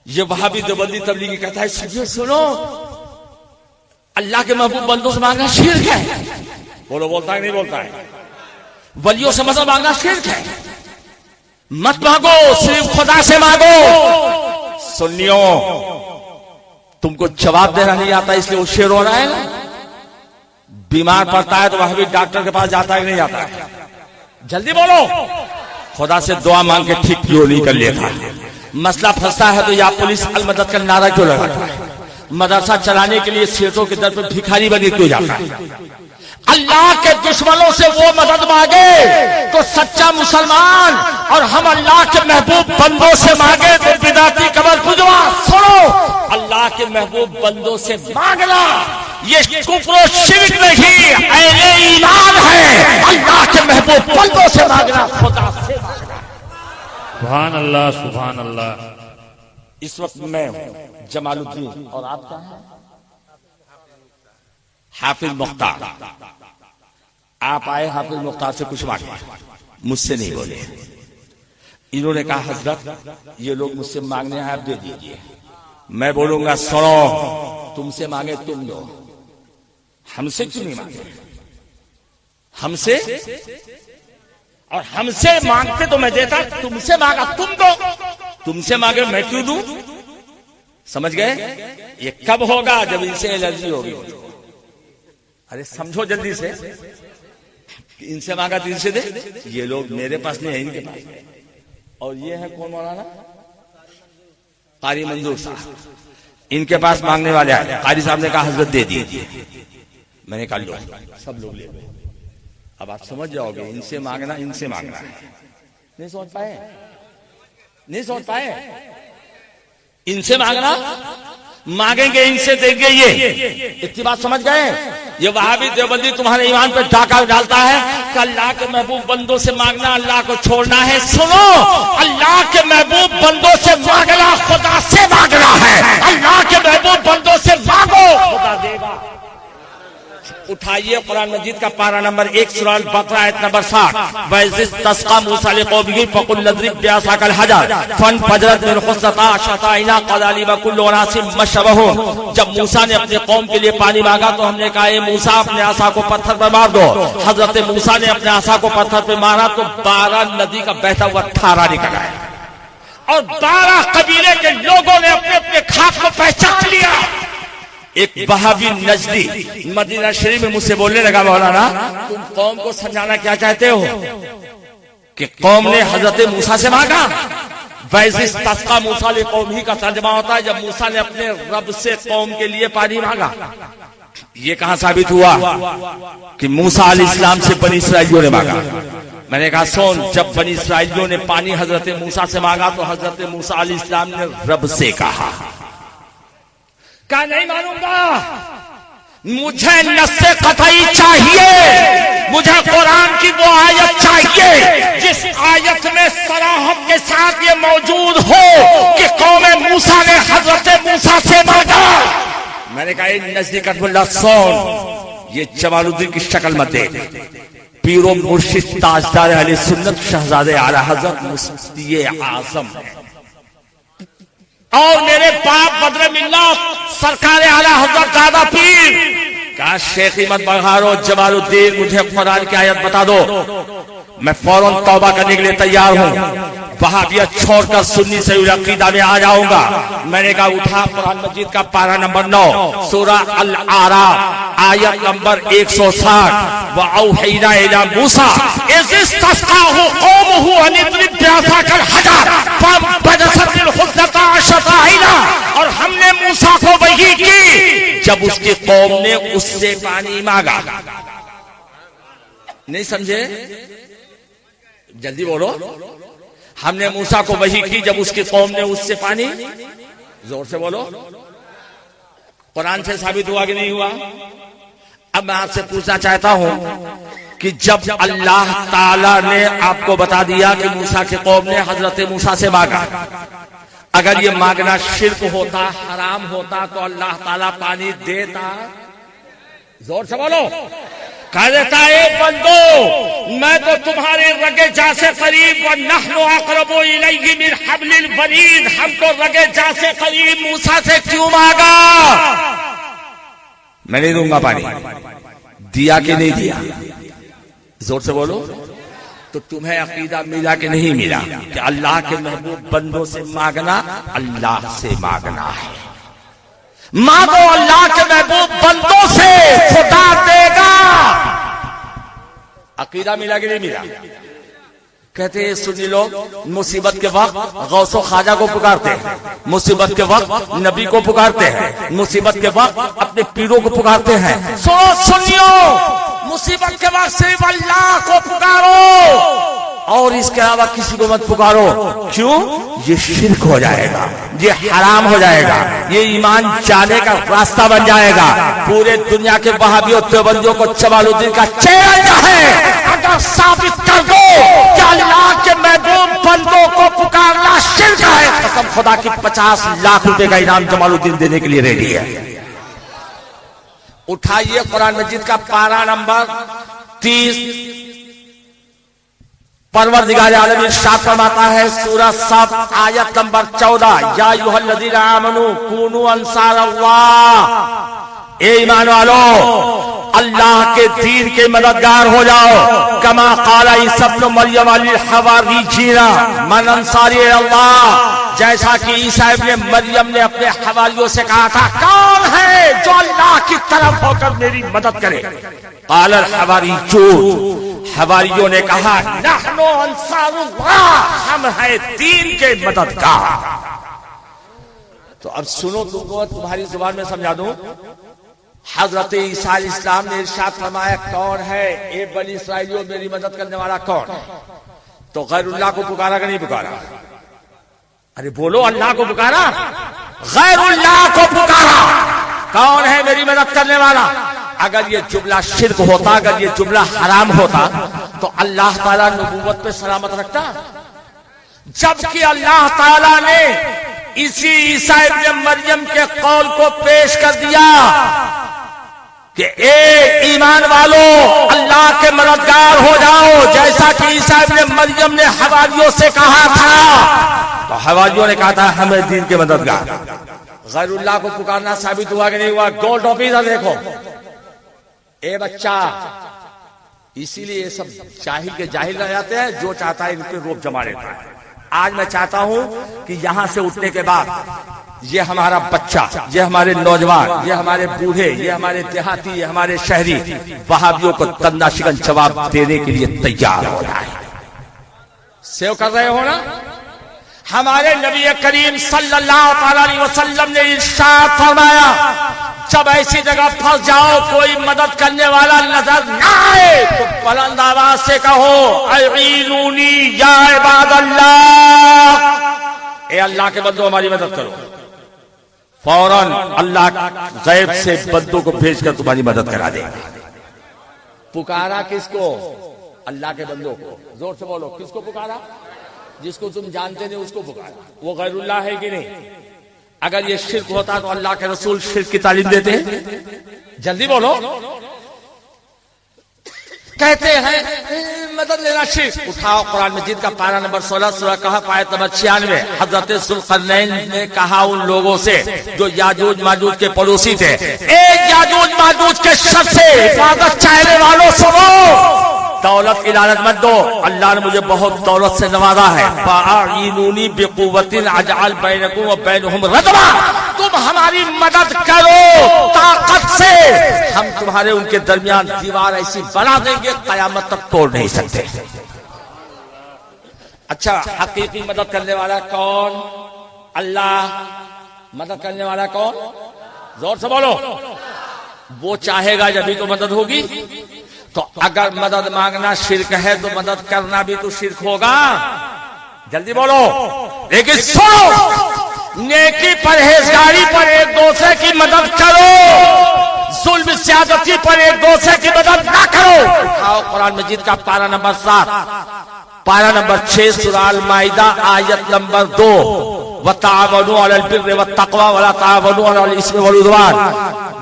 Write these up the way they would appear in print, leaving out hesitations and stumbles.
ये वहाबी देवबंदी तबलीगी कहता है सुनो, अल्लाह के महबूब बंदों से मांगना शिर्क है। बोलो, बोलता है नहीं बोलता है? वलियों से मदद मांगना शिर्क है, मत मांगो, सिर्फ खुदा से मांगो। सुन्नियों, तुमको जवाब देना नहीं आता इसलिए वो शेर हो रहा है ना। बीमार पड़ता है तो वह भी डॉक्टर के पास जाता है कि नहीं जाता है? जल्दी बोलो, खुदा से दुआ मांग के ठीक क्यों नहीं कर लेता? मसला फंसता है तो या पुलिस अल मदद का नारा क्यों लगाता है? मदरसा चलाने के लिए सेठों के दर पर भिखारी बने क्यों जाता है? अल्लाह के दुश्मनों से वो मदद मांगे तो सच्चा मुसलमान, और हम अल्लाह के महबूब बंदों से मांगे तो बिदाती कबर खुजवा। सुनो, अल्लाह के महबूब बंदों से मांगना ये कुफ्र शिर्क नहीं, अहले ईमान है। अल्लाह के महबूब बंदों से मांगना, खुदा से मांगना। सुभान अल्लाह, सुभान अल्लाह। इस वक्त मैं जमालुद्दीन और आप क्या हैं? हाफिज मुख्तार। आप आए हाफिज मुख्तार से कुछ मांगे, मुझसे नहीं बोले। इन्होंने कहा हजरत ये लोग मुझसे मांगने आए, आप दे दीजिए। मैं बोलूंगा सुनो, तुमसे मांगे तुम दो, हमसे क्यों नहीं मांगे? हमसे, और हमसे मांगते तो मैं देता, तुमसे मांगा तुम दो, तुमसे मांगे मैं क्यों दूं? समझ गए? ये कब होगा? जब इनसे एलर्जी होगी। अरे समझो जल्दी से, इनसे मांगा तो इनसे दे। ये लोग मेरे पास नहीं है, इनके पास है। और ये है कौन? मौलाना कारी मंजूर साहब, इनके पास मांगने वाले आए। कारी साहब ने कहा हजरत दे दीजिए। मैंने कहा लो, सब लोग ले गए। अब आप समझ जाओगे, इनसे मांगना, इनसे मांगना है। नहीं सोच पाए? नहीं सोच पाए? इनसे मांगना, मांगेंगे इनसे देंगे, ये इतनी बात समझ गए? ये वहाबी देवबंदी तुम्हारे ईमान पे डाका डालता है कि अल्लाह के महबूब बंदों से मांगना, अल्लाह को छोड़ना है। सुनो, अल्लाह के महबूब बंदों से मांगना, खुदा से मांगना है। अल्लाह के महबूब बंदों से मांगो, खुदा देगा। उठाइए कुरान मजीद का पारा नंबर 1 सूरह अल-बकरा आयत नंबर 60। वैज़िस तस्का मूसा लिक़ौमिही फ़क़ुल नज़रिब बिअसाकल हजर फ़नफ़जरत मिन खुस्सता शताइना क़दाली व कुल्लु उनासिम मशरबहुम। जब मूसा ने अपने कौम के लिए पानी मांगा तो हमने कहा ए मूसा अपने आसा को पत्थर पर मार दो। हजरत मूसा ने अपने आसा को पत्थर पर मारा तो 12 नदी का बहता हुआ धारा निकल आया, और 12 कबीले के लोगों ने अपने अपने खाक को पहचान लिया। एक वहाबी नजदी मदीना शरीफ में मुझसे बोलने लगा, मौलाना तुम कौम को समझाना क्या चाहते हो कि कौम ने हजरत मूसा से मांगा? वैज़िस तस्का मूसा लिक़ौमिही का तर्जमा होता है जब मूसा ने अपने रब से कौम के लिए पानी मांगा। ये कहां साबित हुआ कि मूसा अलैहिस्सलाम से बनी इसराइलियों ने मांगा? मैंने कहा सुन, जब बनी इसराइलियों ने पानी हजरत मूसा से मांगा तो हजरत मूसा अलैहिस्सलाम ने रब से कहा नहीं मानूंगा, मुझे नस्से कतई चाहिए, मुझे कुरान की वो आयत चाहिए जिस आयत में सराहत के साथ ये मौजूद हो कि कौम मूसा ने हजरत मूसा से मांगा। मैंने कहा नजदीक अब्दुल्ला सुन, ये जमालुद्दीन की शक्ल मत दे, पीरो मुर्शिद ताजदार अहले सुन्नत शहजादे आला हजरत मुफ्ती आजम और मेरे बाप बदर मिल्लत सरकार आला हजरत दादा पीर का शेख मत बहारो जमालुद्दीन, मुझे कुरान की आयत बता दो, मैं फौरन तौबा करने के लिए तैयार हूं, वहाबियत छोड़कर सुन्नी से अकीदा में आ जाऊंगा। मैंने कहा उठा कुरान मजीद का पारा नंबर 9 सूरह अल-आराफ आयत नंबर 160। व औहैना इला मूसा इज़ इस्तस्क़ाहु क़ौमुहु अन इज़रिब बिअसाकल हजर फ़ंफ़जरत मिन खुस्सता शताइना। और हमने मूसा को वही की जब उसकी कौम ने उससे पानी मांगा। नहीं समझे? जल्दी बोलो। हमने मूसा को वही की जब उसकी कौम ने उससे पानी, जोर से बोलो। कुरान से साबित हुआ कि नहीं हुआ? अब मैं आपसे पूछना चाहता हूं कि जब अल्लाह ताला ने आपको बता दिया कि मूसा की कौम ने हजरत मूसा से मांगा, अगर ये मांगना शिर्क होता, हराम होता तो अल्लाह ताला पानी देता? जोर से बोलो। कह देता है बंदो मैं तो तुम्हारे रगे जा से करीब व नहनु अक़रबु इलैहि मिन हब्लिल वरीद, हम तो रगे जा से करीब मूसा से क्यों मांगा? मैं नहीं दूंगा पानी, दिया कि नहीं दिया? जोर से बोलो। तो तुम्हें अकीदा मिला कि नहीं मिला कि अल्लाह के महबूब बंदों से मांगना अल्लाह से मांगना है। मांगो अल्लाह के महबूब बंदों से, खुदा देगा। अकीदा मिला कि नहीं मिला? कहते हैं सुन्नी लोग मुसीबत के वक्त गौसो ख्वाजा को पुकारते हैं, मुसीबत के वक्त नबी को पुकारते हैं, मुसीबत के वक्त अपने पीरों को पुकारते हैं। सुनियो, मुसीबत के वक्त सिर्फ अल्लाह को पुकारो और इसके अलावा किसी को मत पुकारो। क्यों? ये शिर्क हो जाएगा, ये हराम हो जाएगा, ये ईमान जाने का रास्ता बन जाएगा। पूरे दुनिया के वहाबियों देवबंदियों को जमालुद्दीन का चैलेंज है, अगर साबित कर दो कि अल्लाह के महबूब बंदों को पुकारना शिर्क है, कसम खुदा की 50 लाख रुपए का इनाम जमालुद्दीन देने के लिए रेडी है। उठाइए कुरान मजीद का पारा नंबर 30, परवरदिगार आलम इरशाद फरमाता है सूरह सब आयत नंबर 14, या अय्युहल्लज़ीना आमनू कूनू अंसारल्लाह, ए ईमान वालो अल्लाह के दीन के मददगार हो जाओ। कमा क़ाला ईसा इब्न मरियम लिल हवारिय्यीना मन अंसारी अल्लाह, जैसा कि ईसा इब्न मरियम ने अपने हवारियों से कहा था कौन है जो अल्लाह की तरफ होकर मेरी मदद करे? क़ाल अल हवारिय्यून, हवारियों ने कहा नहनु अंसारुल्लाह, हम है दीन के मददगार। तो अब सुनो, तुमको तुम्हारी जुबान में समझा दूं। हजरत ईसा इस्लाम ने इरशाद फरमाया कौन है ए बनी इस्राइलियों मेरी मदद करने वाला कौन है? तो गैरुल्लाह को पुकारा कि नहीं पुकारा? अरे बोलो, अल्लाह को पुकारा, गैरुल्लाह को पुकारा। कौन है मेरी मदद करने वाला? अगर ये जुमला शिर्क होता, अगर ये जुमला हराम होता तो अल्लाह ताला नबूवत पे सलामत रखता। जबकि अल्लाह ताला ने इसी ईसा इब्न मरियम के कौल को पेश कर दिया कि ए ईमान वालो अल्लाह के मददगार हो जाओ, जैसा कि ईसा इब्न मरियम ने हवारियों से कहा था। तो हवारियों ने कहा था हमें दीन के मददगार। गैरुल्लाह को पुकारना साबित हुआ कि नहीं हुआ? गोल्ड ऑफिसर देखो, ए बच्चा, इसीलिए ये सब जाहिल के जाहिल रह जाते हैं, जो चाहता है इन पे रोक जमा लेता है। आज मैं चाहता हूं कि यहां से उठने के बाद ये हमारा बच्चा, ये हमारे नौजवान, ये हमारे बूढ़े, ये हमारे देहाती, ये हमारे शहरी वहाबियों को तन्ना शिकन जवाब देने के लिए तैयार हो रहा है। सेव कर रहे हो ना? हमारे नबी करीम सल्लल्लाहु अलैहि वसल्लम ने इरशाद फरमाया जब ऐसी जगह फंस जाओ कोई मदद करने वाला नजर ना आए तो बुलंद आवाज से कहो अईनूनी या इबादल्लाह, ए अल्लाह के बंदों हमारी मदद करो। फौरन अल्लाह गैब से बंदों को भेजकर तुम्हारी मदद करा देगा। पुकारा किसको? अल्लाह के बंदों को। जोर से बोलो, किसको पुकारा? जिसको तुम जानते नहीं उसको पुकारा। वो गैरुल्लाह है कि नहीं? अगर ये शिर्क होता तो अल्लाह के रसूल शिर्क की तालीम देते हैं? जल्दी बोलो। कहते हैं मदद लेना शिर्क। उठाओ कुरान मजीद का पारा नंबर 16 सूरह कहफ आयत नंबर 96। हजरत जुल्करनैन ने कहा उन लोगों से जो याजूज माजूज के पड़ोसी थे, एक याजूज माजूज के शर से हिफाजत चाहने वालों सुनो, दौलत की लालच मत दो, अल्लाह ने मुझे बहुत दौलत से नवाजा है। फाईनूनी बिकुव्वतिन अजअल बैनकुम व बैनहुम रदमा, तुम हमारी मदद करो ताकत से, हम तुम्हारे उनके दरमियान दीवार ऐसी बना देंगे कयामत तक तोड़ नहीं सकते। अच्छा, हकीकी मदद करने वाला कौन? अल्लाह। मदद करने वाला कौन? जोर से बोलो। वो चाहेगा जब तो मदद होगी। तो अगर मदद मांगना शिर्क है तो मदद करना भी तो शिर्क होगा। जल्दी बोलो। लेकिन सुनो, नेकी परहेजगारी पर एक दूसरे की मदद करो, जुल्म ज्यादती पर एक दूसरे की मदद ना करो। उठाओ कुरान मजीद का पारा नंबर 7, पारा नंबर 6 सूरह अल माइदा आयत नंबर 2, वतावनु अलल बिर्रि वत्तक़वा वला तावनु अलल इस्मि वल उद्वान।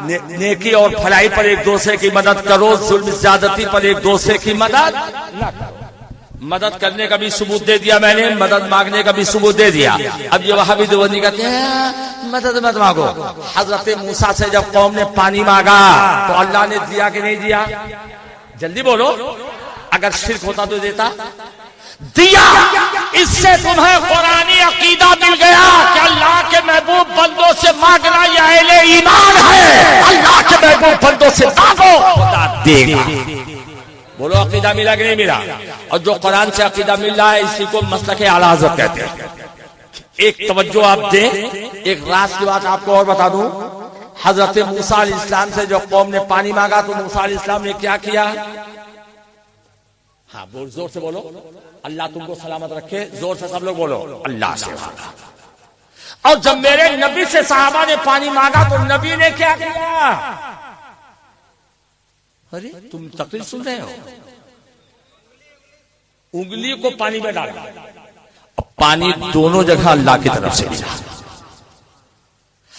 नेकी और भलाई पर एक दूसरे की मदद करो, जुल्म ज्यादती पर एक दूसरे की मदद न करो। मदद करने का भी सबूत दे दिया मैंने, मदद मांगने का भी सबूत दे दिया। अब ये वहां भी देवबंदी कहते हैं मदद मत मांगो। हजरत मूसा से जब कौम ने पानी मांगा तो अल्लाह ने दिया कि नहीं दिया? जल्दी बोलो, अगर शिर्क होता तो देता? दिया। इससे तुम्हें कुरानी अकीदा मिल गया कि अल्लाह के महबूब बंदों से मांगना यह अहले ईमान है। अल्लाह के महबूब बंदों से मांगो, खुदा देगा। बोलो, अकीदा मिला कि नहीं मिला? और जो कुरान से अकीदा मिल रहा है इसी को मसलक आला हज़रत कहते हैं। एक तवज्जो आप दें, एक राज की बात आपको और बता दूं। हजरत मूसा अलैहिस्सलाम से जो कौम ने पानी मांगा तो मूसा अलैहिस्सलाम ने क्या किया? हाँ, बोल, जोर से बोलो, अल्लाह तुमको सलामत रखे। जोर से सब लोग बोलो, अल्लाह से मांगा। और जब मेरे नबी से सहाबा ने पानी मांगा तो नबी ने क्या किया? अरे तुम तकरीर सुन रहे हो? उंगली को पानी में डाला। अब पानी दोनों जगह अल्लाह की तरफ से मिला।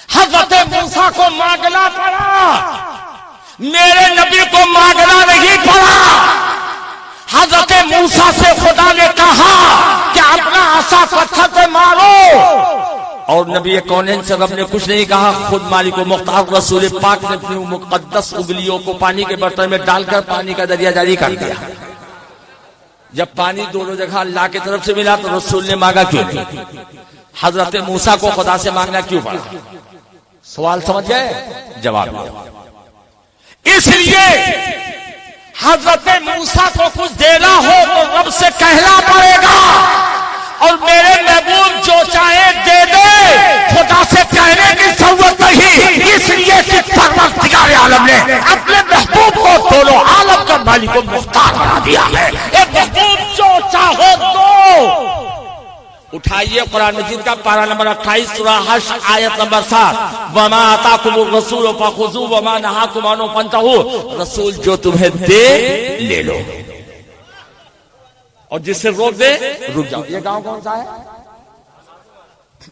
हजरत मूसा को मांगना पड़ा, मेरे नबी को मांगना नहीं पड़ा। हजरत मूसा से खुदा ने कहा कि अपना आसा पत्थर पे मारो, और नबी कौनैन से रब ने कुछ नहीं कहा। खुद मालिक व मुख्तार रसूल पाक ने अपनी मुकद्दस उंगलियों को पानी के बर्तन में डालकर पानी का दरिया जारी कर दिया। जब पानी दोनों जगह अल्लाह की तरफ से मिला तो रसूल ने मांगा क्यों नहीं? हजरत मूसा को खुदा से मांगना क्यों पड़ा? सवाल समझ गए? जवाब इसलिए हजरत मूसा को कुछ देना हो तो रब से कहना पड़ेगा, और मेरे महबूब जो चाहे दे दे, खुदा से कहने की जरूरत नहीं। इसलिए कि परवरदिगार आलम ने अपने महबूब को दोनों आलम का मालिक व मुख्तार बना दिया है। एक महबूब जो चाहो दो। उठाइए कुरान मजीद का पारा नंबर 28 सूरा हश्र आयत नंबर 7। वमा आताकुमुर रसूल फखुजू वमा नहाकुम अन्हु फंतहू। रसूल जो तुम्हें दे ले लो, और जिससे रोक दे रुक जाओ। ये गांव कौन सा है?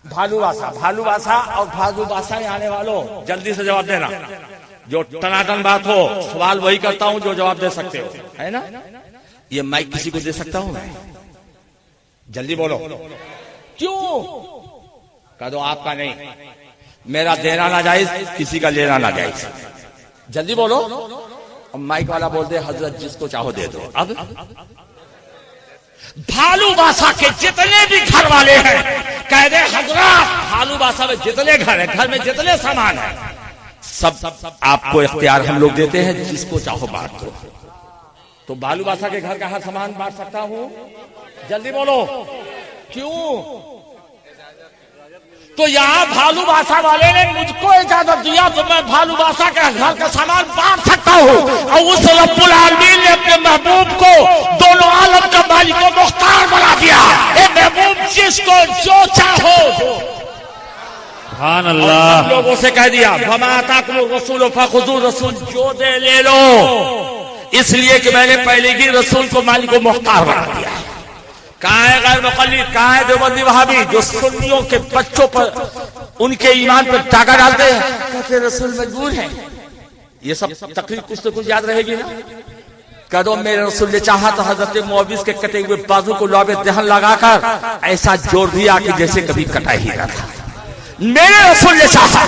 भालूबासा। भालूबासा और भालूबासा में आने वालों जल्दी से जवाब देना। जो टनाटन बात हो सवाल वही करता हूं जो जवाब दे सकते हो, है ना? ये माइक किसी को दे सकता हूं मैं? जल्दी बोलो। क्यों? कह दो आपका नहीं, मेरा देना ना जायज, किसी का लेना ना जायज। जल्दी बोलो। और माइक वाला बोल दे हजरत जिसको चाहो दे दो। अब भालूबासा के जितने भी घर वाले हैं कह दे हजरत भालूबासा में जितने घर है, घर में जितने सामान है, सब आपको इख्तियार हम लोग देते हैं, जिसको चाहो बांट दो। तो भालूबासा के घर का हर सामान बांट सकता हूं? जल्दी बोलो। क्यों? तो यहां भालूबासा वाले ने मुझको इजाजत दिया तो मैं भालूबासा के घर का सामान बांट सकता हूं, और उस रब्बुल आलमीन ने अपने महबूब को दोनों आलम का मालिक व मुख्तार बना दिया। ये महबूब जिसको जो चाहो सुभान अल्लाह। लोगों से कह दिया वमा आताकुमुर रसूल फखुजू, रसूल जो दे ले लो। इसलिए कि मैंने पहले ही रसूल को मालिक व मुख्तार बना दिया। कहाँ है गैर मुक़ल्लिद? कहाँ है देवबंदी वहाबी जो सुन्नियों के बच्चों पर उनके ईमान पर टाका डालते हैं, कहते रसूल मजबूर है? ये सब तकरीर कुछ तो कुछ याद रहेगी ना? कह दो मेरे रसूल ने चाहा तो हजरत मुअव्विज़ के कटे हुए बाजू को लौबे दहन लगाकर ऐसा जोड़ दिया कि जैसे कभी कटा ही ना था। मेरे रसूल ने चाहा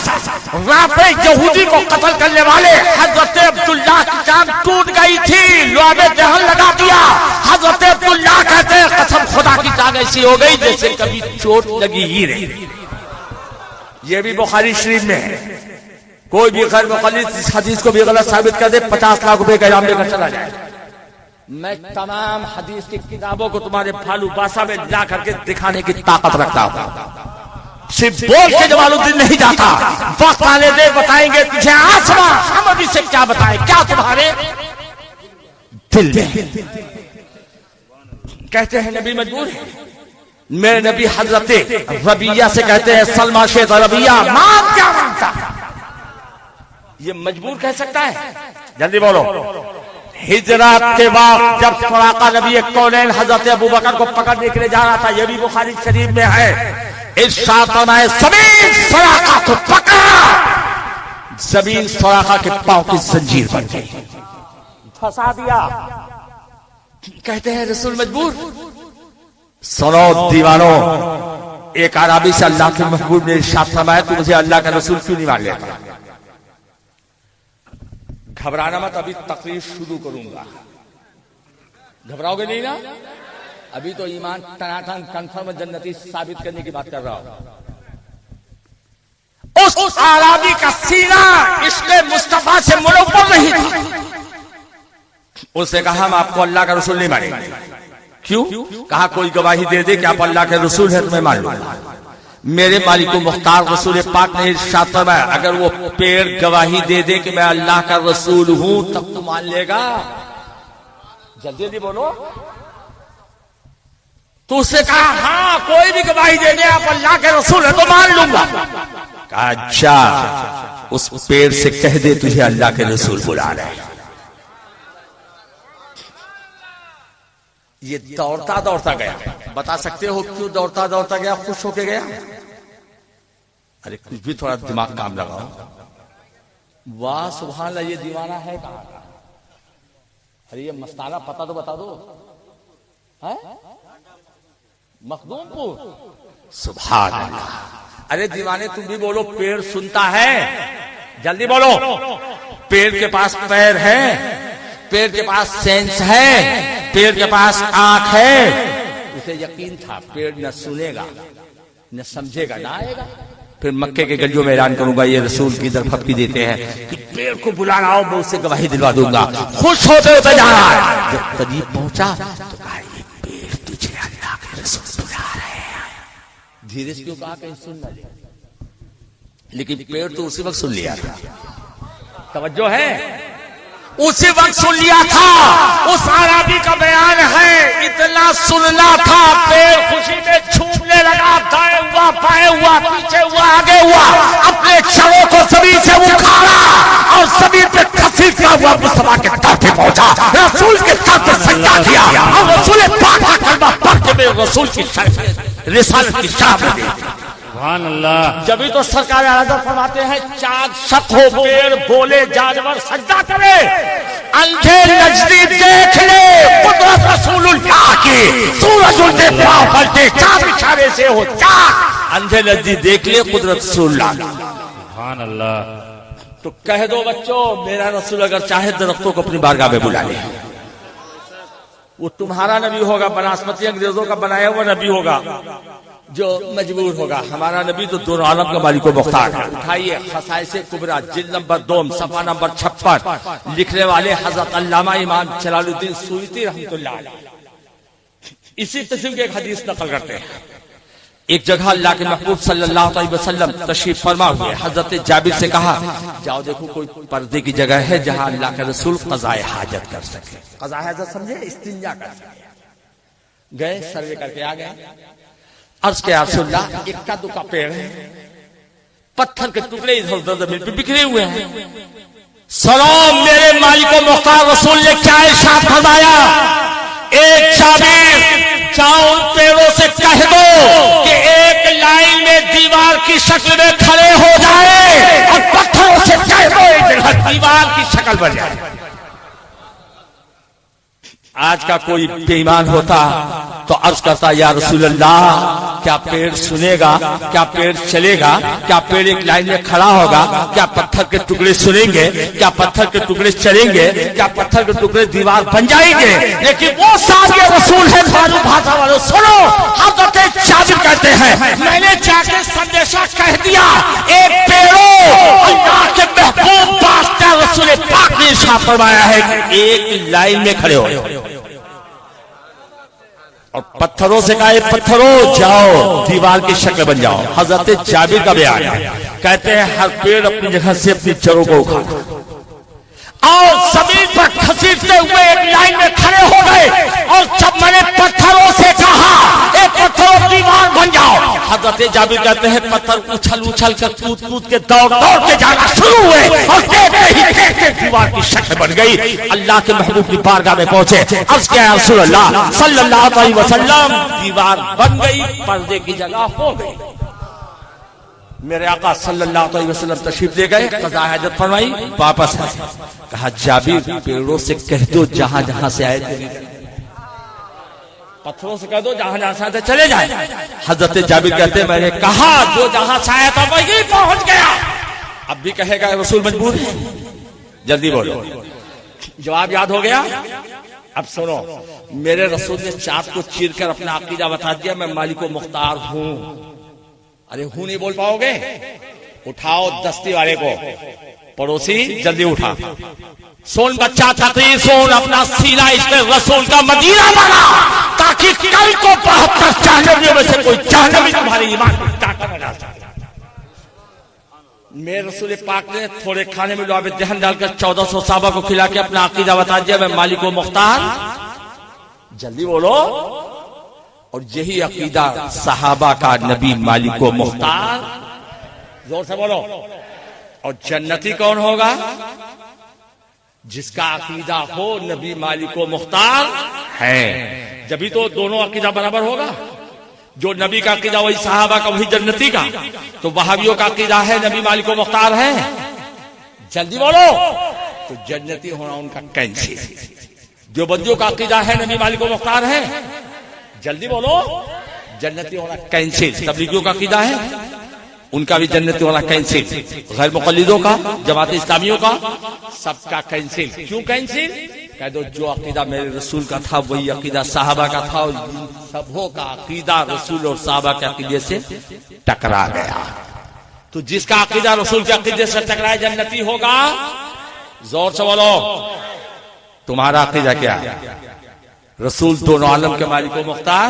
राफे यहूदी को कत्ल करने वाले हजरत अब्दुल्लाह की जान टूट गई थी, लौबे दहन लगा दिया। हजरत अब्दुल्लाह कहते हैं कसम खुदा की जान ऐसी हो गई जैसे कभी चोट लगी ही नहीं। ये भी बुखारी शरीफ में है। कोई भी गैर मुक़ल्लिद इस हदीस को भी गलत साबित कर दे 50 लाख रुपए का इनाम लेकर चला जाए। मैं तमाम हदीस की किताबों को तुम्हारे भालूबासा में ला करके दिखाने की ताकत रखता हूं। सिर्फ बोल के जमालुद्दीन नहीं जाता, वक्त आने दे बताएंगे तुझे आसमां। हम अभी से क्या बताएं, क्या तुम्हारे दिल में? कहते हैं नबी मजबूर है। मेरे नबी हजरत रबिया से कहते हैं सलमा शेख रबिया मां क्या मांगता? ये मजबूर कह सकता है? जल्दी बोलो। हिजरत के वक्त जब सुराका नबी कौनैन हजरत अबू बकर को पकड़ने के लिए जा रहा था, यह भी बुखारी शरीफ में है, इरशाद फरमाए समीर सुराका को पकड़ा। जमीन सुराखा के पांव की जंजीर बन गई, फंसा दिया। कहते हैं रसूल मजबूर। सुनो दीवानों, एक आराबी से अल्लाह के महबूब ने इरशाद फरमाया, तू मुझे अल्लाह का रसूल क्यों नहीं मान लेता? घबराना मत, अभी तकरीर शुरू करूंगा। घबराओगे नहीं ना? अभी तो ईमान टनाटन कन्फर्म जन्नती साबित करने की बात कर रहा हूं। उस आराबी का सीना इसके मुस्तफा से मुनव्वर नहीं था। उसने कहा, हम आपको अल्लाह का रसूल नहीं मानेंगे। क्यों? कहा, कोई गवाही दे दे कि आप अल्लाह के रसूल है, तुम्हें मान लो। मेरे मालिक को मुख्तार रसूल पाक ने इरशाद फरमाया, अगर वो पेड़ गवाही दे दे कि मैं अल्लाह का रसूल हूं, तब तो मान लेगा। जल्दी जल्दी बोलो। तो उसने कहा, हाँ कोई भी गवाही दे दे आप अल्लाह के रसूल है तो मान लूंगा। कहा, अच्छा उस पेड़ से कह दे तुझे अल्लाह के रसूल बुला रहे। ये दौड़ता दौड़ता गया। बता सकते हो क्यों दौड़ता दौड़ता गया? खुश होके गया? अरे कुछ भी थोड़ा दिमाग काम लगाओ। वाह सुभान अल्लाह, ये दीवाना है कहां का? अरे ये मस्ताना पता तो बता दो। है मखदूमपुर। सुभान अल्लाह। अरे दीवाने तुम भी बोलो, पेड़ सुनता है? जल्दी बोलो। पेड़ के पास पैर है, पेड़ के पास सेंस है, पेड़ के पास आंख है। उसे यकीन था पेड़ न सुनेगा न समझेगा न आएगा। फिर मक्के के गलियों में ऐलान करूंगा, ये रसूल की दरफकी देते हैं कि पेड़ को बुलाना आओ, मैं उससे गवाही दिलवा दूंगा। खुश होते होते जा रहा है। जब करीब पहुंचा तो कहा, ये पेड़ तुझे अल्लाह के रसूल बुला रहे हैं। धीरे से क्यों कहा, कहीं सुन न ले। लेकिन पेड़ तो उसी वक्त सुन लिया था। तवज्जो है? उसी वक्त सुन लिया था। उस आराबी का बयान है, इतना सुनना था, पेड़ खुशी में छूटने लगा। दाएं हुआ, बाएं हुआ, पीछे हुआ, आगे हुआ, अपने छड़ों को जमीन से उखाड़ा और जमीन पे घसीटता हुआ मुस्तफा के तट पे पहुंचा। रसूल के तट पे सजदा किया और रसूल पाक का कलमा पढ़ते हुए रसूल की रिसालत की शान दी। सुभान अल्लाह। जब भी तो सरकार आज़म फरमाते हैं, चाँद शक हो, पेड़ बोले, जानवर सजदा करे, अंधे नजदीक देख ले कुदरत रसूलुल्लाह की। सूरज उल्टे पांव पलटे, चाँद इशारे से हो, चाँद अंधे नजदीक देख ले कुदरत रसूलुल्लाह। सुभान अल्लाह। तो कह दो बच्चों, मेरा रसूल अगर चाहे दरख्तों को अपनी बारगाह में बुला ले। वो तुम्हारा नबी होगा, बनास्पति अंग्रेजों का बनाया हुआ नबी होगा जो मजबूर होगा। हमारा नबी तो दोनों आलम का मालिक मुख्तार है। उठाइए खसाइसे कुबरा जिल्द नंबर 2 सफा नंबर 56, लिखने वाले हजरत अल्लामा इमाम जलालुद्दीन सुयूती रहमतुल्लाह अलैह इसी किस्म के एक हदीस नकल करते हैं। एक जगह अल्लाह के महबूब सल्लल्लाहु अलैहि वसल्लम तशरीफ फरमा हुए। हजरत जाबिर से कहा, जाओ देखो कोई पर्दे की जगह है जहां अल्लाह के रसूल क़ज़ाए हाजत कर सके। क़ज़ाए हाजत समझे? इस्तिंजा कर सके। गए, सर्वे करके आ गए। अर्ज के रसूलल्लाह, एक कद्दू का पेड़ है, पत्थर के टुकड़े इधर उधर जमीन पे बिखरे हुए हैं। सलाम, मेरे मालिक मुख्तार रसूल ने क्या इरशाद फरमाया? एक जाबिर, जाओ उन पेड़ों से कह दो कि एक लाइन में दीवार की शक्ल में खड़े हो जाए और पत्थरों से कह दो एक जगह दीवार की शक्ल बन जाए। आज का कोई बेईमान होता तो अर्ज करता, या रसूल अल्लाह, क्या पेड़ सुनेगा? क्या पेड़ चलेगा? क्या पेड़ एक लाइन में खड़ा होगा? क्या पत्थर के टुकड़े सुनेंगे? क्या पत्थर के टुकड़े चलेंगे? क्या पत्थर के टुकड़े दीवार बन जाएंगे? लेकिन वो साबिर रसूल है। मालूम भाषा वालों सुनो, हज़रत जाबिर कहते हैं, मैंने जाके संदेशा कह दिया, एक पेड़ों अल्लाह के महबूब पाक रसूल पाक ने इरशाद फरमाया है कि एक लाइन में खड़े हो। और पत्थरों से कहा, पत्थरों जाओ दीवार की शक्ल बन जाओ। हजरत जाबिर का बयान है, कहते हैं हर पेड़ अपनी जगह से अपनी जड़ों को उखाड़ा और जमीन पर घसीटते हुए एक लाइन में खड़े हो गए। और जब मैंने पत्थरों से कहा, एक पत्थरों दीवार बन जाओ, हजरत जाबिर कहते हैं पत्थर उछल उछल कर कूद कूद के दौड़ दौड़ के जाना शुरू हुए और देखते ही देखते दीवार की शक्ल बन गई। अल्लाह के महबूब की बारगाह में पहुंचे। अर्ज़ किया, या रसूल अल्लाह सल्लल्लाहु अलैहि वसल्लम, दीवार बन गई, पर्दे की जगह हो गई। मेरे आका सल्लल्लाहु अलैहि वसल्लम तशरीफ ले गए, कज़ा हाजत फरमाई, वापस आए। कहा जाबिर पेड़ों से कह दो जहां जहां से आए थे, पत्थरों से कह दो जहां जहां से आए थे चले जाए। हजरत जाबिर कहते मैंने कहा जो जहां से आया था वही पहुंच गया। अब भी कहेगा रसूल मजबूर है, जल्दी बोलो। जवाब याद हो गया। अब सुनो, मेरे रसूल ने चाँद को चीर कर अपना अकीदा बता दिया, मैं मालिको मुख्तार हूं। अरे हूं नहीं बोल पाओगे, उठाओ दस्ती वाले को, पड़ोसी जल्दी उठा। सोन बच्चा तकरीर सोन, अपना सीना इसमें रसूल का मदीना बना, ताकि कल को 72 जहन्नमियों में से कोई जहन्नमी तुम्हारे ईमान को टाका बना जाए। मेरे रसूल पाक ने थोड़े खाने में लुआब दहन डालकर 1400 साहबा को खिला के अपना अकीदा बता दिया, मैं मालिको मुख्तार। जल्दी बोलो। और यही अकीदा सहाबा का नबी मालिको मुख्तार, जोर से बोलो। और जन्नती कौन होगा? जिसका अकीदा हो नबी मालिको मुख्तार है, जभी तो दोनों अकीदा बराबर होगा। जो नबी का अकीदा वही सहाबा का, वही जन्नती का। तो वहाबियों का अकीदा है नबी मालिको मुख्तार है, जल्दी बोलो। तो जन्नती होना उनका कैंसिल। देवबंदियों का अकीदा है नबी मालिको मुख्तार है, जल्दी बोलो। जन्नती होना कैंसिल। तबलीगियों का अकीदा है, उनका भी जन्नती होना कैंसिल। गैर मुक़ल्लिदों का, जमात इस्लामियों का, सबका कैंसिल। क्यों कैंसिल? कह दो जो अकीदा मेरे रसूल का था वही अकीदा साहबा का था, और सबों का अकीदा रसूल और साहबा के अकीदे से टकरा गया। तो जिसका अकीदा रसूल के अकीदे से टकराए जन्नती होगा। जोर से बोलो, तुम्हारा अकीदा क्या है? रसूल दोनों आलम के मालिको मुख्तार,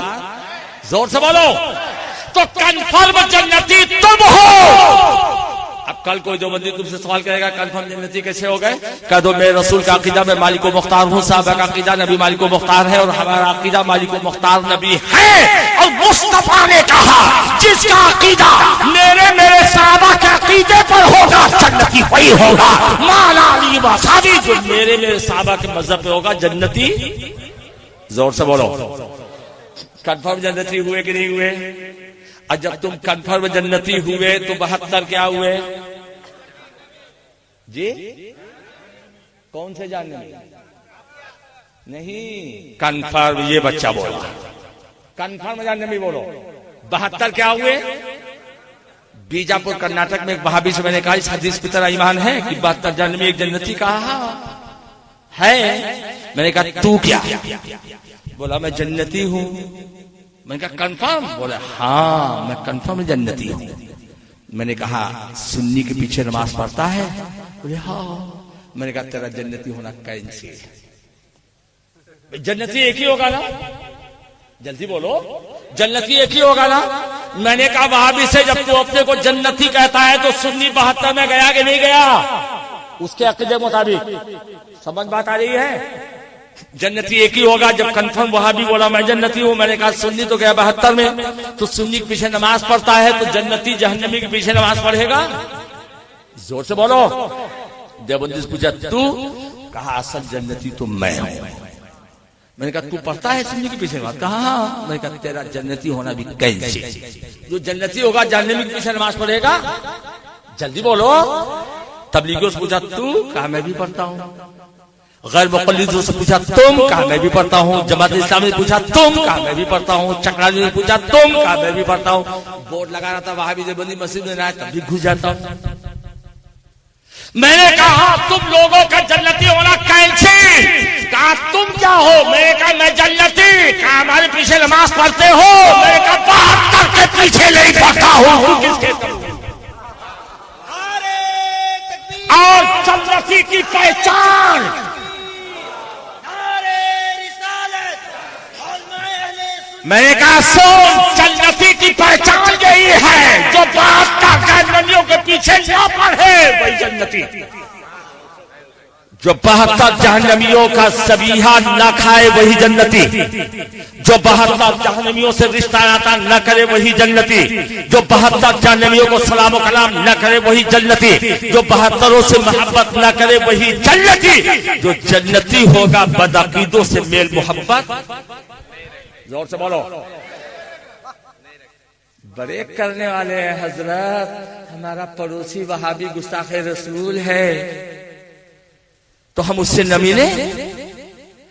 जोर से बोलो। तो कन्फर्म जन्नती तुम हो। अब कल कोई दो बंदी तुमसे सवाल करेगा कन्फर्म जन्नती कैसे हो गए? कह दो मेरे रसूल का अकीदा में मालिको मुख्तार हूं, साहबा का अकीदा नबी मालिको मुख्तार है, और हमारा अकीदा मालिको मुख्तार नबी है। और मुस्तफा ने कहा जिसका अकीदा मेरे साहबा के अकीदे पर होगा जन्नती वही होगा। माला अली वसाबी, जो मेरे साहबा के मजहब पे होगा जन्नती। जोर से बोलो, कन्फर्म जन्नती हुए कि नहीं हुए? और जब तुम कन्फर्म जन्नती हुए तो 72 क्या हुए जी? कौन से जानने में? नहीं, कन्फर्म ये बच्चा बोला, कन्फर्म जानने में बोलो। 72 क्या हुए? बीजापुर कर्नाटक में एक वहाबी से मैंने कहा इस हदीस की तरह ईमान है कि 72 जानने में एक जन्नती कहा है। मैंने कहा तू क्या? बोला मैं जन्नती हूं। मैंने कहा कंफर्म? बोला हाँ मैं कंफर्म जन्नती हूं। मैंने कहा सुन्नी के पीछे नमाज पढ़ता है? बोले हाँ। मैंने कहा तेरा जन्नती होना कैंसिल। जन्नती एक ही होगा ना? जल्दी बोलो, जन्नती एक ही होगा ना? मैंने कहा वहाबी से जब तू अपने को जन्नती कहता है तो सुन्नी 72 में गया कि नहीं गया? उसके अकीदे मुताबिक समझ बात आ रही है? जन्नती एक ही होगा जब कंफर्म वहाबी बोला मैं जन्नती हूं। मैंने कहा सुन्नी तो गया 72 में, तो सुन्नी के पीछे नमाज पढ़ता है तो जन्नती जहन्नमी के पीछे नमाज पढ़ेगा? जोर से बोलो। देवबंदी से पूछा तू? कहा असल जन्नती तो मैं हूं। मैंने कहा तू पढ़ता है सुन्नी के पीछे नमाज? कहा हाँ। मैंने कहा तेरा जन्नती होना भी कैंसिल। जो जन्नती होगा जहन्नमी के पीछे नमाज पढ़ेगा? जल्दी बोलो। तबलीगियों से पूछा तू? कहा मैं भी पढ़ता हूं। गैर मुक़ल्लिदों से पूछा तुम? कहा मैं भी पढ़ता हूँ। जमात इस्लामी ने पूछा तुम? कहा मैं भी पढ़ता हूँ। चक्रानी ने पूछा तुम? कहा मैं भी पढ़ता हूँ। बोर्ड लगा रहा था वहाबी देवबंदी मस्जिद में, तब भी घुस जाता हूँ। मैंने कहा तुम लोगों का जन्नती होना कैसे? कहा तुम क्या हो? मैंने कहा मैं जन्नती। कहा हमारे पीछे नमाज पढ़ते हो? मैंने कहा 72 के पीछे नहीं पढ़ता हूँ। किसके? और जन्नती की पहचान, मैंने कहा सुन, जन्नती की पहचान यही है जो 72 जहन्नमियों के पीछे न पढ़े वही जन्नती। जो 72 जहन्नमियों का सबीहा न खाए वही जन्नती। जो 72 जहन्नमियों से रिश्ता नाता न करे वही जन्नती। जो 72 जहन्नमियों को सलाम कलाम न करे वही जन्नती। जो 72 से मोहब्बत न करे वही जन्नती। जो जन्नती होगा बदअकीदों से मेल मोहब्बत। जोर से बोलो। बड़े करने वाले हैं हजरत। हमारा पड़ोसी वहाबी गुस्ताखे रसूल है तो हम उससे न मिले?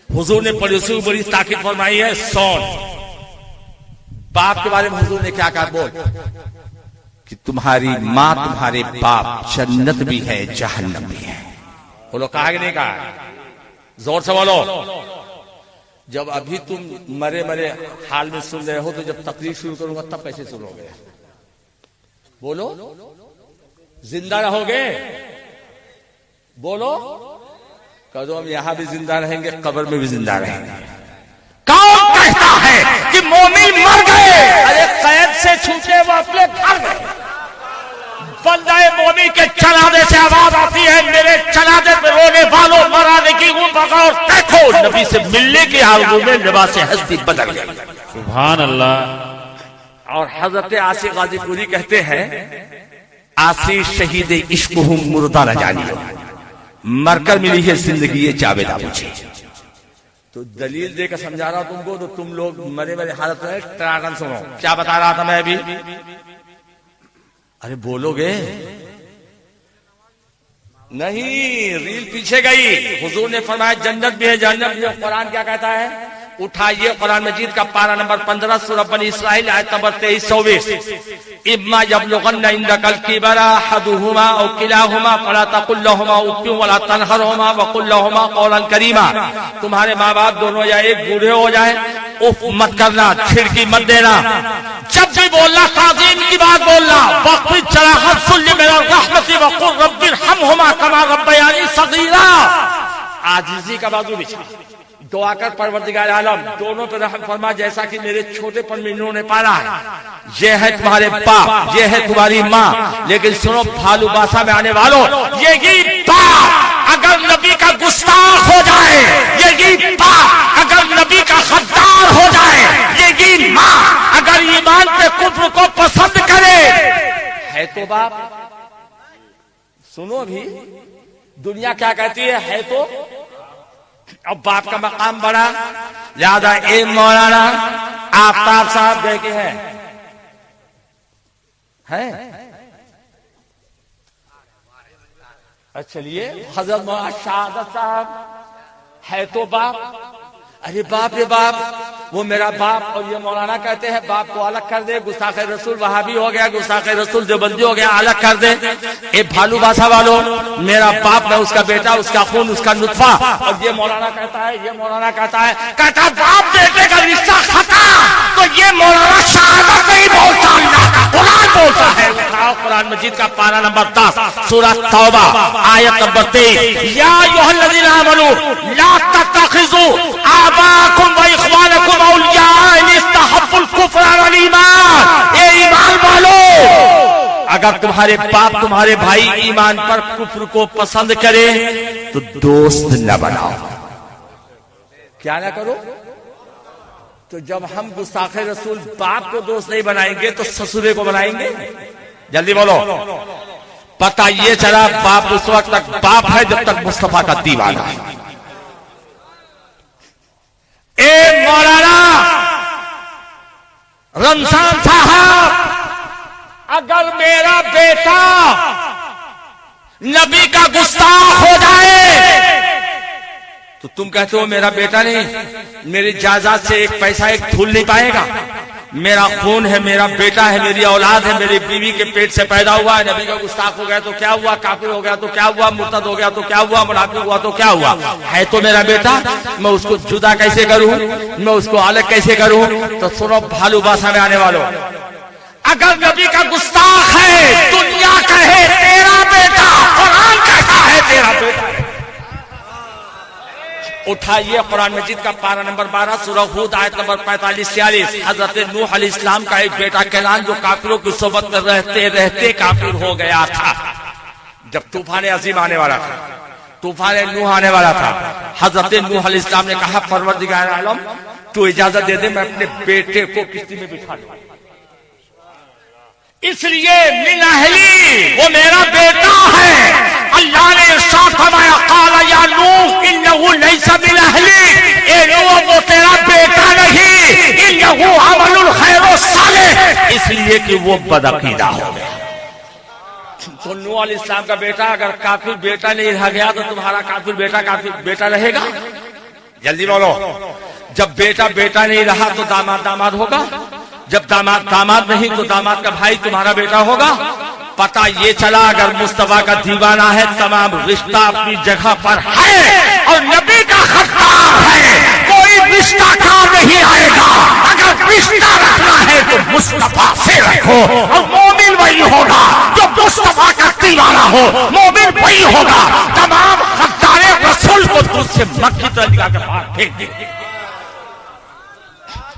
हुजूर ने पड़ोसी को बड़ी ताकीद फरमाई है। सौन बाप के बारे में हुजूर ने क्या कहा? बोल कि तुम्हारी माँ तुम्हारे बाप जन्नत भी है जहन्नम भी है। बोलो कहा कि नहीं कहा? जोर से बोलो। जब अभी तुम मरे मरे हाल में सुन रहे हो तो जब तकलीफ शुरू करूंगा तब कैसे सुनोगे? बोलो जिंदा रहोगे? बोलो कहो हम यहां भी जिंदा रहेंगे, कब्र में भी जिंदा रहेंगे। कौन कहता है कि मोमिन मर गए? अरे कैद से छूटे वो अपने घर गए। बंदाए मोमिन के चलाने से आवाज आती है, मेरे चलाने पे रोने वालों मराने की बगौर देखो नबी से मिलने की हालत में लिबास हस्ती बदल गई। सुभान अल्लाह। और हजरत आसिफ गाजीपुरी कहते हैं, आसिफ शहीद इश्क हूं मुर्दा न जानियो, मरकर मिली है जिंदगी ये जावेदा मुझे। तो दलील देकर समझा रहा तुमको तो तुम लोग मरे मरे हालत में ट्रागन सुनो। क्या बता रहा था मैं अभी? अरे बोलोगे नहीं? रील पीछे गई। हुजूर ने फरमाया जन्नत भी है जहन्नम भी है। कुरान क्या कहता है? उठाइए कुरान मजीद का पारा नंबर 15 सूरह बनी इस्राइल आयत नंबर 23-24। इम्मा यबलुगन्ना इंदकल किबरा अहदुहुमा औ किलाहुमा फला तकुल लहुमा उफ़्फ़िन वला तनहरहुमा वकुल लहुमा कौलन करीमा। तुम्हारे माँ बाप दोनों या एक बूढ़े हो जाए, उफ मत करना, खिड़की मत देना। जब भी बोलना ताज़ीम की बात बोलना। वक़्फ़िद जनाहक ज़ुल्ल मिन रहमति वक़ुल रब्बिरहमहुमा कमा रब्बयानी सग़ीरा। आजिज़ी का बाजू बिछा दुआ कर परवरदिगार आलम दोनों पे रहम फरमा जैसा कि मेरे छोटेपन में इन्होंने पाला है। ये है तुम्हारे बाप, ये है तुम्हारी माँ। लेकिन सुनो भालू बासा में आने वालों, यही बाप अगर नबी का गुस्ताख हो जाए, यही बाप अगर नबी का गद्दार हो जाए, यही माँ अगर ईमान पे कुफ्र को पसंद करे, है तो बाप। सुनो अभी दुनिया क्या कहती है तो अब बाप का मकाम बड़ा ज्यादा। ए मौलाना आफ्ताब साहब देखे हैं अच्छा चलिए हजरत मौलाना शहादत साहब है तो बाप। अरे बाप रे बाप, वो मेरा बाप। और ये मौलाना कहते हैं बाप को अलग कर दे, गुस्ताखे रसूल वहाबी हो गया, गुस्ताखे रसूल देवबंदी हो गया, अलग कर दे। ए भालू बासा वालों, मेरा बाप मैं उसका बेटा, उसका खून, उसका नुत्फा। और ये मौलाना कहता है, ये मौलाना कहता बाप बेटे का रिश्ता खत्म। तो ये मौलाना शहादत नहीं बोलता, अल्लाह का कुरान बोलता है। कुरान मजीद का पारा नंबर 10 सूरह तौबा आयत नंबर 23। या अय्युहल्लज़ीना आमनू ला तत्तखिज़ू आबाकुम व इख्वानकुम औलिया इन इस्तहब्बुल कुफ्र वल ईमान। ए ईमान वालों, अगर तुम्हारे बाप तुम्हारे भाई ईमान पर कुफ्र को पसंद करे तो दोस्त न बनाओ। क्या ना करो? तो जब हम गुस्ताखे रसूल बाप को दोस्त नहीं बनाएंगे तो ससुरे को बनाएंगे? जल्दी बोलो। पता ये चला बाप उस वक्त तक बाप है जब तक मुस्तफा का दीवाना है। ए मौलाना रमजान साहब, अगर मेरा बेटा नबी का गुस्ताख हो जाए तो तुम कहते हो मेरा बेटा नहीं, मेरी जायदाद से एक पैसा एक धूल नहीं पाएगा। मेरा खून है, मेरा बेटा है, मेरी औलाद है, मेरी बीवी के पेट से पैदा हुआ है। नबी का गुस्ताख हो गया तो क्या हुआ? काफिर हो गया तो क्या हुआ? मुर्तद हो गया तो क्या हुआ? मुनाफिक हुआ तो क्या हुआ? है तो मेरा बेटा, मैं उसको जुदा कैसे करूं, मैं उसको अलग कैसे करूं? तो सुनो भालू बासा में आने वालों, अगर नबी का गुस्ताख है, दुनिया कहे तेरा बेटा, कुरान कहता है तेरा बेटा। उठाइए कुरान मजीद का पारा नंबर 12 सूरह हूद आयत नंबर 45-46। हजरत नूह अलैहिस्सलाम का एक बेटा कैनान जो काफिरों की सोबत में रहते रहते काफिर हो गया था। जब तूफान अजीम आने वाला था, तूफान नूह आने वाला था, हजरत नूह अलैहिस्सलाम ने कहा परवरदिगार आलम तू इजाजत दे दे मैं अपने बेटे को किश्ती में बिठा दूं। इसलिए मिन अहली, वो मेरा बेटा है। अल्लाह ने इरशाद फरमाया क़ाल या नूह इन्नहु लैसा मिन अहली, ए नूह वो तेरा बेटा नहीं, इन्नहु अमलुल खैर सालिह, इस इसलिए कि वो बदअकीदा हो गया। तो नूह अलैहिस्सलाम का बेटा अगर काफिर बेटा नहीं रह गया तो तुम्हारा काफिर बेटा रहेगा? जल्दी बोलो। जब बेटा बेटा नहीं रहा तो दामाद दामाद होगा, जब दामाद दामाद नहीं तो दामाद का भाई तुम्हारा बेटा होगा। पता ये चला अगर मुस्तफा का दीवाना है तमाम रिश्ता अपनी जगह पर है और नबी का खत्तार है, कोई रिश्ता काम नहीं आएगा। अगर रिश्ता रखना है तो मुस्तफा से रखो और मोमिन वही होगा जो मुस्तफा का दीवाना हो, मोमिन वही होगा। तमाम खत्तारे रसूल को तुझसे मक्की तरह निकाल के बाहर फेंक दे।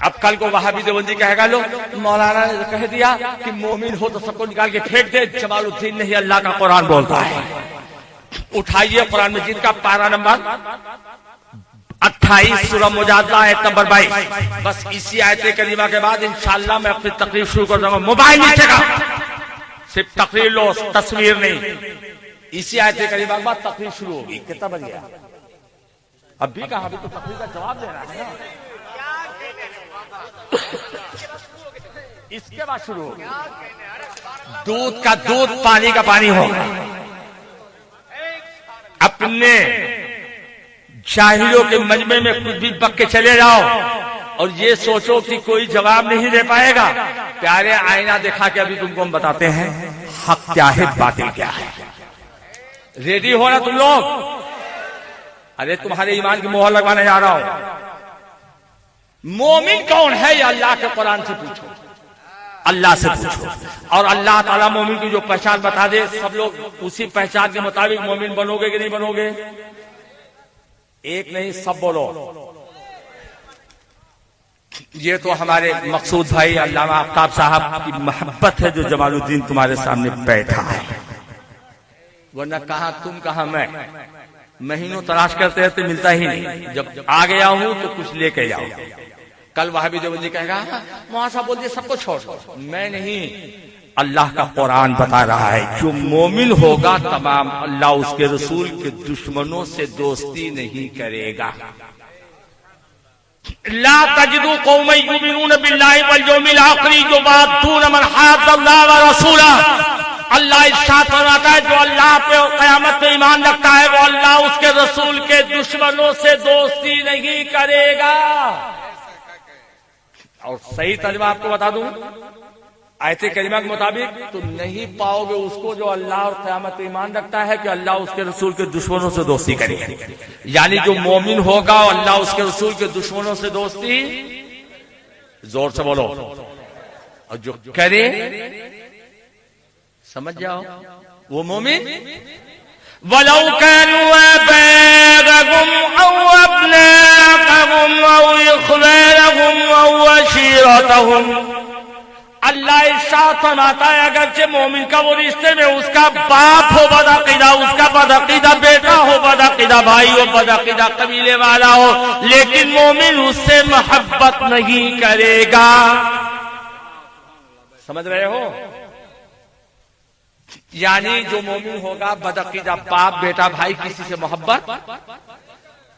अब कल को वहाबी देवबंदी कहेगा लो मौलाना ने कह दिया कि मोमिन हो तो सबको निकाल के फेंक दे। जमालुद्दीन नहीं, अल्लाह का कुरान बोलता है। उठाइए कुरान मजीद का पारा नंबर 28 सूरह मुजादला आयत नंबर 22। बस इसी आयत करीमा के बाद इंशाअल्लाह मैं अपनी तकरीर शुरू कर दूंगा। मोबाइल नीचे का, सिर्फ तकरीर लो, तस्वीर नहीं। इसी आयत करीमा के बाद तकरीर शुरू होगी। कितना बज गया? अभी कहा, अभी तो तकरीर का जवाब देना है ना। इसके बाद शुरू होगा। दूध का दूध, पानी का पानी होगा। अपने जाहिलों के मजमे में कुछ भी बक के चले जाओ और ये सोचो कि कोई जवाब नहीं दे पाएगा। प्यारे आईना दिखा के अभी तुमको हम बताते हैं हक क्या है, बातिल क्या है। रेडी हो ना तुम लोग? अरे तुम्हारे ईमान की मोहर लगवाने जा रहा हूं। मोमिन कौन है ये अल्लाह के कुरान से पूछो, अल्लाह से पूछो। और अल्लाह ताला मोमिन की जो पहचान बता दे, सब लोग उसी पहचान के मुताबिक मोमिन बनोगे कि नहीं बनोगे? एक नहीं, सब बोलो। ये तो हमारे मकसूद भाई अल्लामा आफ्ताब साहब की मोहब्बत है जो जमालुद्दीन तुम्हारे सामने बैठा है। वरना कहां तुम कहां मैं, महीनों तलाश करते रहते, मिलता ही नहीं। जब आ गया हूं तो कुछ लेके जाओ। कल वहाबी देवबंदी कहेगा मौलाना साहब बोल दिए सबको छोड़ दो। मैं नहीं, अल्लाह का कुरान बता रहा है जो मोमिन होगा तमाम अल्लाह उसके रसूल के दुश्मनों से दोस्ती नहीं करेगा। ला तजिदु कौमन युमिनून बिल्लाहि वल यौमिल आखिर युवाद्दून मन हाद्दल्लाह व रसूला। अल्लाह इरशाद फरमाता है जो अल्लाह पे और क़यामत पे ईमान रखता है वो अल्लाह उसके रसूल के दुश्मनों से दोस्ती नहीं करेगा। और सही तर्जुमा आपको बता दूं आयत करीमा के मुताबिक, तो नहीं पाओगे उसको जो अल्लाह और क़यामत पे ईमान रखता है कि अल्लाह उसके रसूल के दुश्मनों से दोस्ती करेगा। यानी जो मोमिन होगा अल्लाह उसके रसूल के दुश्मनों से दोस्ती, जोर से बोलो, और जो करे समझ जाओ वो मोमिन। वलौ कानू आबाअहुम औ अब्नाअहुम औ इख्वानहुम औ अशीरतहुम। अल्लाह इरशाद फरमाता है अगरचे मोमिन का वो रिश्ते में उसका बाप हो बदअकीदा, उसका बदअकीदा बेटा हो, बदअकीदा भाई हो, बदअकीदा कबीले वाला हो, लेकिन मोमिन उससे मोहब्बत नहीं करेगा। समझ रहे हो? यानी जो मोमिन होगा बदअकीदा बाप बेटा भाई किसी से मोहब्बत।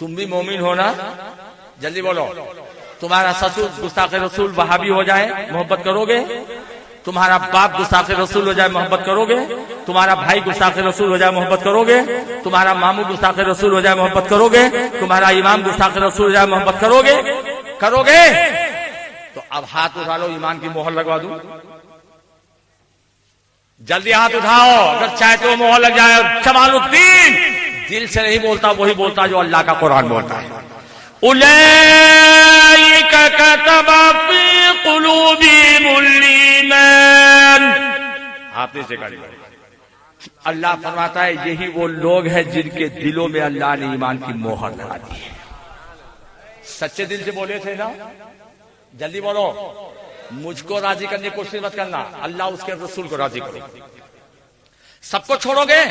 तुम भी मोमिन हो ना? जल्दी बोलो। तुम्हारा ससुर गुस्ताख रसूल वहाबी हो जाए मोहब्बत करोगे? तुम्हारा बाप गुस्ताख रसूल हो जाए मोहब्बत करोगे? तुम्हारा भाई गुस्ताख रसूल हो जाए मोहब्बत करोगे? तुम्हारा मामू गुस्ताख रसूल हो जाए मोहब्बत करोगे? तुम्हारा इमाम गुस्ताख रसूल हो जाए मोहब्बत करोगे? करोगे? तो अब हाथ उठा लो, ईमान की मोहर लगवा दूं। जल्दी हाथ उठाओ अगर चाहते हो मोहर लग जाए। जमालुद्दीन दिल से नहीं बोलता, वही बोलता जो अल्लाह का कुरान बोलता है। उलैका कतब फी कुलूबिहिमुल ईमान। आपने से कहा अल्लाह फरमाता है यही वो लोग हैं जिनके दिलों में अल्लाह ने ईमान की मोहर लगा दी है। सच्चे दिल से बोले थे ना? जल्दी बोलो। मुझको राजी करने की कोशिश मत करना, अल्लाह उसके रसूल को राजी करो। सबको छोड़ोगे?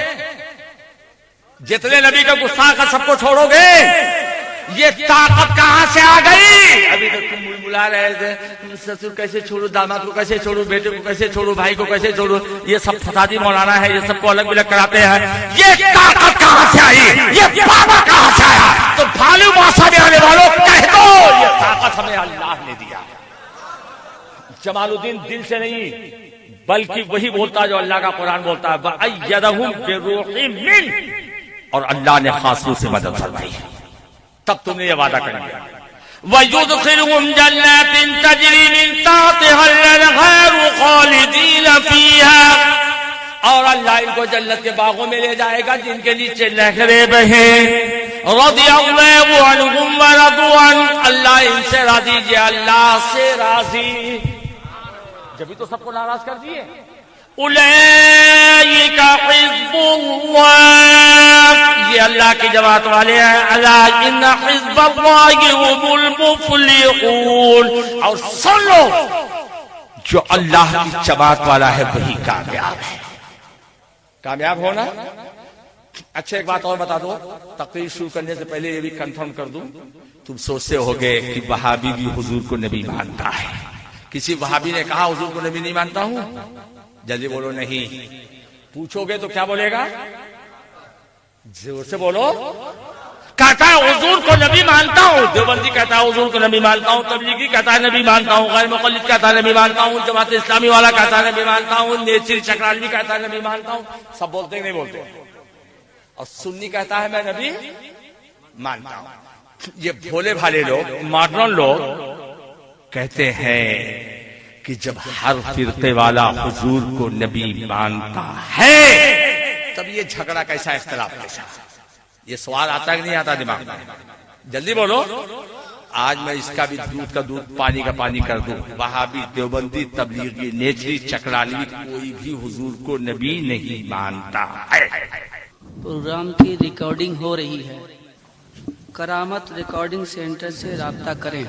जितने नबी का गुस्सा का सबको छोड़ोगे? ये ताकत कहां से आ गई? अभी तक तुम बुला रहे थे ससुर कैसे छोड़ू, दामाद को कैसे छोड़ू, बेटे को कैसे छोड़ू, भाई को कैसे छोड़ू। ये सब फसादी मौलाना है, ये सबको अलग अलग कराते हैं। ये ताकत कहां से आई? ये बाबा कहां से आया? तो भालू मासा में आने वालों कह दो ये ताकत हमें अल्लाह ने दिया। जमालुद्दीन दिल से नहीं, बल्कि वही बोलता है जो अल्लाह का कुरान बोलता है, वअय्यदहुम बिरूहिम मिन, और अल्लाह ने खास रूप से मदद फरमाई। तब तुमने ये वादा कर लिया, वयुदखिलहुम जन्नातिन तजरी मिन तहतिहा अल-अनहार खालिदीन फीहा, और अल्लाह इनको जन्नत के बागों में ले जाएगा जिनके नीचे नहरें बहें। रदियल्लाहु अन्हुम व रदू अन, अल्लाह इनसे राजी है, अल्लाह से राजी। जब भी तो सबको नाराज कर दिए। उलैका हिज़्बुल्लाह, ये अल्लाह की जमात वाले हैं। अला इन्ना हिज़्बल्लाहि हुमुल मुफ़्लिहून, और सुन लो, जो अल्लाह की जमात वाला है वही कामयाब है। कामयाब होना। अच्छा एक बात और बता दो, तकरीर शुरू करने से पहले ये भी कंफर्म कर दूं, तुम सोचते होगे कि वहाबी भी हुजूर को नबी मानता है। किसी वहाबी ने कहा हुजूर को नबी नहीं मानता हूं? जल्दी बोलो नहीं। पूछोगे तो क्या बोलेगा? जोर से बोलो। कहता है हुजूर को नबी मानता हूं। देवबंदी कहता है हुजूर को नबी मानता हूं। तबलीगी कहता है नबी मानता हूं। गैर मुक़ल्लिद कहता है नबी मानता हूं। जमात इस्लामी वाला कहता है नबी मानता हूं। नेचरी चक्रालवी कहता है नबी मानता हूं। सब बोलते नहीं बोलते? और सुन्नी कहता है मैं नबी मानता हूं। ये भोले भाले लोग, मॉडर्न लोग कहते हैं कि जब हर फिरके वाला हुजूर को नबी मानता है तब ये झगड़ा कैसा, इख्तिलाफ कैसा? ये सवाल आता है कि नहीं आता दिमाग में? जल्दी बोलो। आज मैं इसका भी दूध का दूध, पानी का पानी कर दूं। वहाबी, देवबंदी, तबलीगी, नेचरी, चक्रालवी, कोई भी हुजूर को नबी नहीं मानता है। प्रोग्राम की रिकॉर्डिंग हो रही है। करामत रिकॉर्डिंग सेंटर से राब्ता करें।